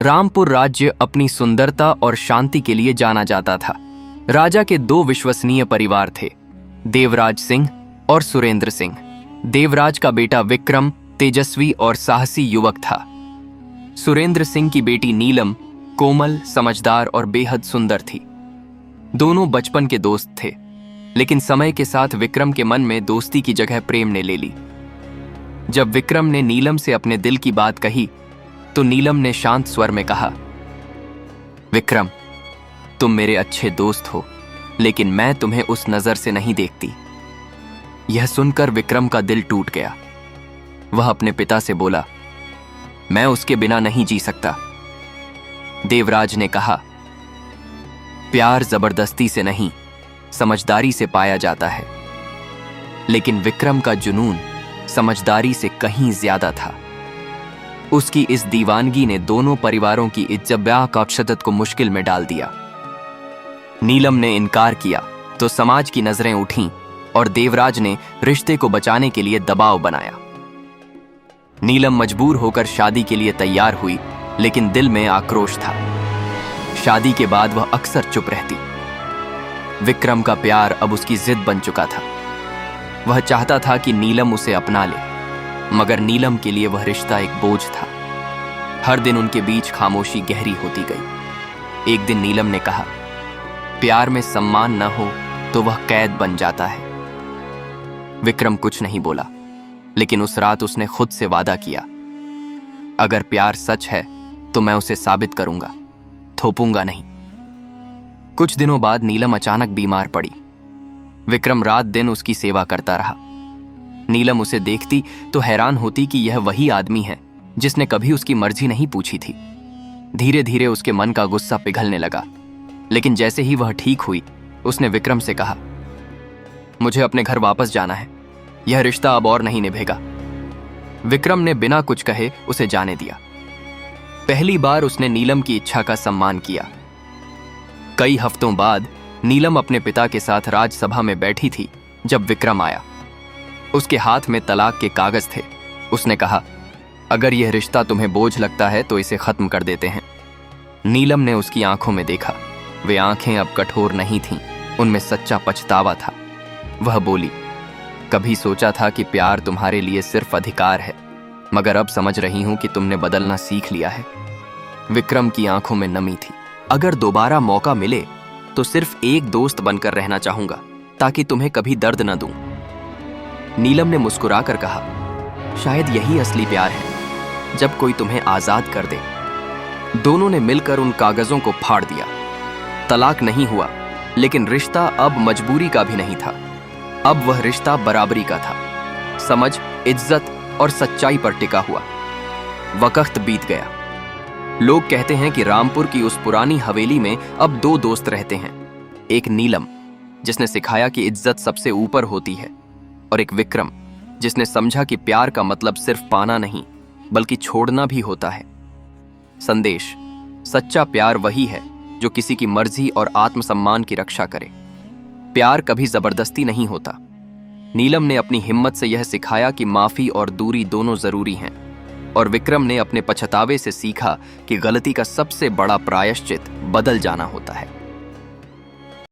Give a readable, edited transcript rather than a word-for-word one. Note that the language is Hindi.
रामपुर राज्य अपनी सुंदरता और शांति के लिए जाना जाता था। राजा के दो विश्वसनीय परिवार थे, देवराज सिंह और सुरेंद्र सिंह। देवराज का बेटा विक्रम तेजस्वी और साहसी युवक था। सुरेंद्र सिंह की बेटी नीलम कोमल, समझदार और बेहद सुंदर थी। दोनों बचपन के दोस्त थे, लेकिन समय के साथ विक्रम के मन में दोस्ती की जगह प्रेम ने ले ली। जब विक्रम ने नीलम से अपने दिल की बात कही तो नीलम ने शांत स्वर में कहा, विक्रम, तुम मेरे अच्छे दोस्त हो, लेकिन मैं तुम्हें उस नजर से नहीं देखती। यह सुनकर विक्रम का दिल टूट गया। वह अपने पिता से बोला, मैं उसके बिना नहीं जी सकता। देवराज ने कहा, प्यार जबरदस्ती से नहीं, समझदारी से पाया जाता है। लेकिन विक्रम का जुनून समझदारी से कहीं ज्यादा था। उसकी इस दीवानगी ने दोनों परिवारों की इज्जत ब्याह का शदत को मुश्किल में डाल दिया। नीलम ने इनकार किया तो समाज की नजरें उठीं और देवराज ने रिश्ते को बचाने के लिए दबाव बनाया। नीलम मजबूर होकर शादी के लिए तैयार हुई, लेकिन दिल में आक्रोश था। शादी के बाद वह अक्सर चुप रहती। विक्रम का प्यार अब उसकी जिद बन चुका था। वह चाहता था कि नीलम उसे अपना ले, मगर नीलम के लिए वह रिश्ता एक बोझ था। हर दिन उनके बीच खामोशी गहरी होती गई। एक दिन नीलम ने कहा, प्यार में सम्मान न हो तो वह कैद बन जाता है। विक्रम कुछ नहीं बोला, लेकिन उस रात उसने खुद से वादा किया, अगर प्यार सच है तो मैं उसे साबित करूंगा, थोपूंगा नहीं। कुछ दिनों बाद नीलम अचानक बीमार पड़ी। विक्रम रात दिन उसकी सेवा करता रहा। नीलम उसे देखती तो हैरान होती कि यह वही आदमी है जिसने कभी उसकी मर्जी नहीं पूछी थी। धीरे धीरे उसके मन का गुस्सा पिघलने लगा, लेकिन जैसे ही वह ठीक हुई, उसने विक्रम से कहा, मुझे अपने घर वापस जाना है, यह रिश्ता अब और नहीं निभेगा। विक्रम ने बिना कुछ कहे उसे जाने दिया। पहली बार उसने नीलम की इच्छा का सम्मान किया। कई हफ्तों बाद नीलम अपने पिता के साथ राजसभा में बैठी थी जब विक्रम आया। उसके हाथ में तलाक के कागज थे। उसने कहा, अगर यह रिश्ता तुम्हें बोझ लगता है तो इसे खत्म कर देते हैं। नीलम ने उसकी आंखों में देखा। वे आंखें अब कठोर नहीं थीं, उनमें सच्चा पछतावा था। वह बोली, कभी सोचा था कि प्यार तुम्हारे लिए सिर्फ अधिकार है, मगर अब समझ रही हूं कि तुमने बदलना सीख लिया है। विक्रम की आंखों में नमी थी। अगर दोबारा मौका मिले तो सिर्फ एक दोस्त बनकर रहना चाहूंगा, ताकि तुम्हें कभी दर्द न दूं। नीलम ने मुस्कुराकर कहा, शायद यही असली प्यार है, जब कोई तुम्हें आजाद कर दे। दोनों ने मिलकर उन कागजों को फाड़ दिया। तलाक नहीं हुआ, लेकिन रिश्ता अब मजबूरी का भी नहीं था। अब वह रिश्ता बराबरी का था। समझ, इज्जत और सच्चाई पर टिका हुआ। वक्त बीत गया। लोग कहते हैं कि रामपुर की उस पुरानी हवेली में अब दो दोस्त रहते हैं। एक नीलम, जिसने सिखाया कि इज्जत सबसे ऊपर होती है, और एक विक्रम, जिसने समझा कि प्यार का मतलब सिर्फ पाना नहीं, बल्कि छोड़ना भी होता है। संदेश: सच्चा प्यार वही है जो किसी की मर्जी और आत्मसम्मान की रक्षा करे। प्यार कभी जबरदस्ती नहीं होता। नीलम ने अपनी हिम्मत से यह सिखाया कि माफी और दूरी दोनों जरूरी हैं, और विक्रम ने अपने पछतावे से सीखा कि गलती का सबसे बड़ा प्रायश्चित बदल जाना होता है।